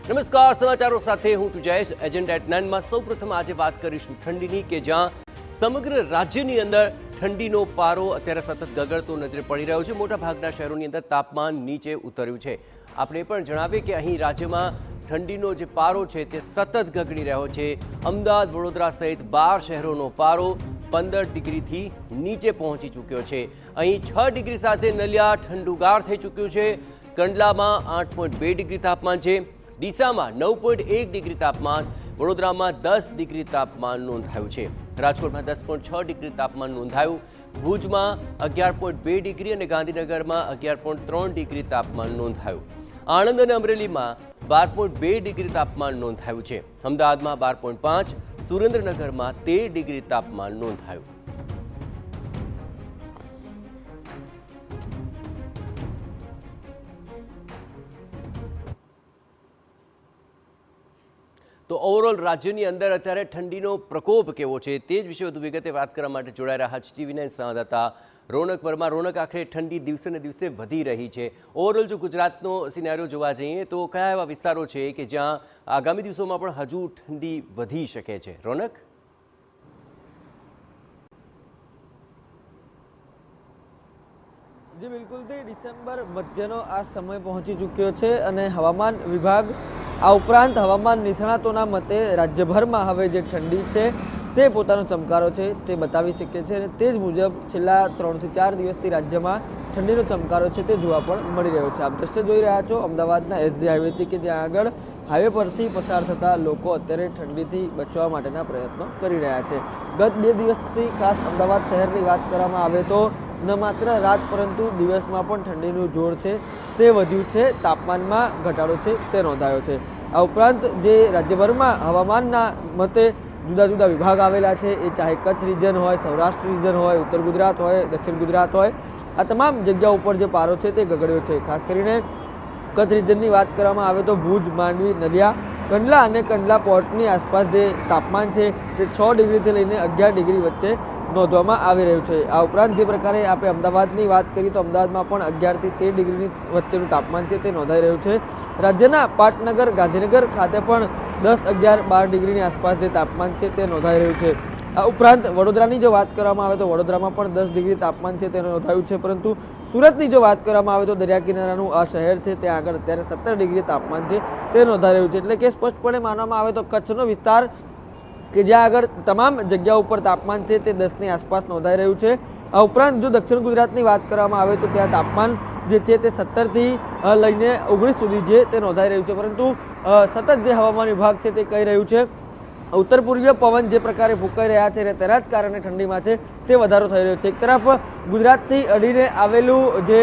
નમસ્કાર, સમાચારો સાથે હું છું જયેશ. એજન્ડા એટ 9 માં સૌપ્રથમ આજે વાત કરીશું ઠંડીની, કે જ્યાં સમગ્ર રાજ્યની અંદર ઠંડીનો પારો અત્યારે સતત ગગડતો નજરે પડી રહ્યો છે. મોટા ભાગના શહેરોની અંદર તાપમાન નીચે ઉતર્યું છે. આપણે પણ જણાવીએ કે અહીં રાજ્યમાં ઠંડીનો જે પારો છે તે સતત ગગડી રહ્યો છે. અમદાવાદ, વડોદરા સહિત 12 શહેરોનો પારો 15 ડિગ્રીથી નીચે પહોંચી ચૂક્યો છે. અહીં 6 ડિગ્રી સાથે નલિયા ઠંડુગાર થઈ ચૂક્યું છે. કંડલામાં 8.2 ડિગ્રી તાપમાન છે. ડીસામાં 9.1 ડિગ્રી તાપમાન, વડોદરામાં 10 ડિગ્રી તાપમાન નોંધાયું છે. રાજકોટમાં 10.6 ડિગ્રી તાપમાન નોંધાયું. ભુજમાં 11.2 ડિગ્રી અને ગાંધીનગરમાં 11.3 ડિગ્રી તાપમાન નોંધાયું. આણંદ અને અમરેલીમાં 12.2 ડિગ્રી તાપમાન નોંધાયું છે. અમદાવાદમાં 12.5, સુરેન્દ્રનગરમાં 13 ડિગ્રી તાપમાન નોંધાયું. તો ઓવરઓલ રાજ્યની અંદર અત્યારે ઠંડીનો પ્રકોપ કેવો છે તે જ વિશે વધુ વિગતે વાત કરવા માટે જોડાઈ રહ્યા છે ટીવી9 સંવાદદાતા રોનક વર્મા. રોનક, આખરે ઠંડી દિવસે ને દિવસે વધી રહી છે. ઓવરઓલ જો ગુજરાતનો સિનેરિયો જોવા જઈએ તો કયા એવા વિસ્તારો છે કે જ્યાં આગામી દિવસોમાં પણ હજુ ઠંડી વધી શકે છે? રોનક, જી બિલકુલથી ડિસેમ્બર મધ્યનો આ સમય પહોંચી ચૂક્યો છે અને હવામાન વિભાગ આ ઉપરાંત હવામાન નિષ્ણાતોના મતે રાજ્યભરમાં હવે જે ઠંડી છે તે પોતાનો ચમકારો છે તે બતાવી શકે છે અને તે જ મુજબ છેલ્લા 3 થી 4 દિવસથી રાજ્યમાં ઠંડીનો ચમકારો છે તે જોવા પણ મળી રહ્યો છે. આપ દ્રશ્ય જોઈ રહ્યા છો અમદાવાદના એસજી હાઈવેથી, કે જ્યાં આગળ હાઈવે પરથી પસાર થતા લોકો અત્યારે ઠંડીથી બચવા માટેના પ્રયત્નો કરી રહ્યા છે. ગત 2 દિવસથી ખાસ અમદાવાદ શહેરની વાત કરવામાં આવે તો ન માત્ર રાત પરંતુ દિવસમાં પણ ઠંડીનું જોર છે તે વધ્યું છે. તાપમાનમાં ઘટાડો છે તે નોંધાયો છે. આ ઉપરાંત જે રાજ્યભરમાં હવામાનના મતે જુદા જુદા વિભાગ આવેલા છે, એ ચાહે કચ્છ રિજન હોય, સૌરાષ્ટ્ર રિજન હોય, ઉત્તર ગુજરાત હોય, દક્ષિણ ગુજરાત હોય, આ તમામ જગ્યા ઉપર જે પારો છે તે ગગડ્યો છે. ખાસ કરીને કચ્છ રિજનની વાત કરવામાં આવે તો ભુજ, માંડવી, નલિયા, કંડલા અને કંડલા પોર્ટની આસપાસ જે તાપમાન છે તે 6 ડિગ્રીથી લઈને 11 ડિગ્રી વચ્ચે નોંધવામાં આવી રહ્યું છે. આ ઉપરાંત જે પ્રકારે આપણે અમદાવાદની વાત કરીએ તો અમદાવાદમાં પણ 11 થી 13 ડિગ્રીની વચ્ચેનું તાપમાન છે તે નોંધાઈ રહ્યું છે. રાજ્યના પાટનગર, ગાંધીનગર ખાતે પણ 10, 11, 12 ડિગ્રીની આસપાસ જે તાપમાન છે તે નોંધાઈ રહ્યું છે. આ ઉપરાંત વડોદરાની જો વાત કરવામાં આવે તો વડોદરામાં પણ 10 ડિગ્રી તાપમાન છે તે નોંધાયું છે. પરંતુ સુરતની જો વાત કરવામાં આવે તો દરિયા કિનારાનું આ શહેર છે ત્યાં આગળ અત્યારે 17 ડિગ્રી તાપમાન છે તે નોંધાઈ રહ્યું છે. એટલે કે સ્પષ્ટપણે માનવામાં આવે તો કચ્છનો વિસ્તાર કે જ્યાં આગળ તમામ જગ્યા ઉપર તાપમાન છે તે 10ની આસપાસ નોંધાઈ રહ્યું છે. આ ઉપરાંત જો દક્ષિણ ગુજરાતની વાત કરવામાં આવે તો ત્યાં તાપમાન જે છે તે 17 થી લઈને 19 સુધી છે તે નોંધાઈ રહ્યું છે. પરંતુ સતત જે હવામાન વિભાગ છે તે કહી રહ્યું છે ઉત્તર પૂર્વીય પવન જે પ્રકારે ફૂંકાઈ રહ્યા છે તેના જ કારણે ઠંડીમાં છે તે વધારો થઈ રહ્યો છે. એક તરફ ગુજરાતથી અડીને આવેલું જે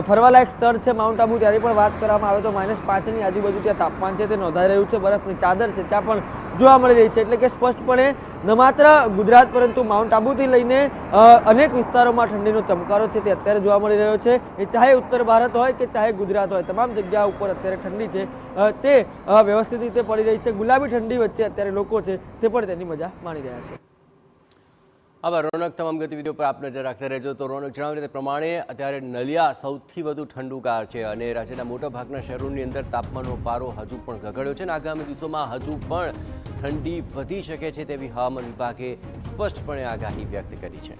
ફરવાલાયક સ્થળ છે માઉન્ટ આબુ, ત્યારે પણ વાત કરવામાં આવે તો -5ની આજુબાજુ ત્યાં તાપમાન છે તે નોંધાઈ રહ્યું છે. બરફની ચાદર છે ત્યાં પણ જોવા મળી રહી છે. એટલે કે સ્પષ્ટપણે ન માત્ર ગુજરાત પરંતુ માઉન્ટ આબુથી લઈને અનેક વિસ્તારોમાં ઠંડીનો ચમકારો છે તે અત્યારે જોવા મળી રહ્યો છે. એ ચાહે ઉત્તર ભારત હોય કે ચાહે ગુજરાત હોય, તમામ જગ્યા ઉપર અત્યારે ઠંડી છે તે વ્યવસ્થિત રીતે પડી રહી છે. ગુલાબી ઠંડી વચ્ચે અત્યારે લોકો છે તે પણ તેની મજા માણી રહ્યા છે. આભાર રોનક, તમામ ગતિવિધિઓ પર આપ નજર રાખતા રહેજો. તો રોનક જણાવ્યું તે પ્રમાણે અત્યારે નલિયા સૌથી વધુ ઠંડુગાર છે અને રાજ્યના મોટાભાગના શહેરોની અંદર તાપમાનનો પારો હજુ પણ ગગડ્યો છે અને આગામી દિવસોમાં હજુ પણ ઠંડી વધી શકે છે તેવી હવામાન વિભાગે સ્પષ્ટપણે આગાહી વ્યક્ત કરી છે.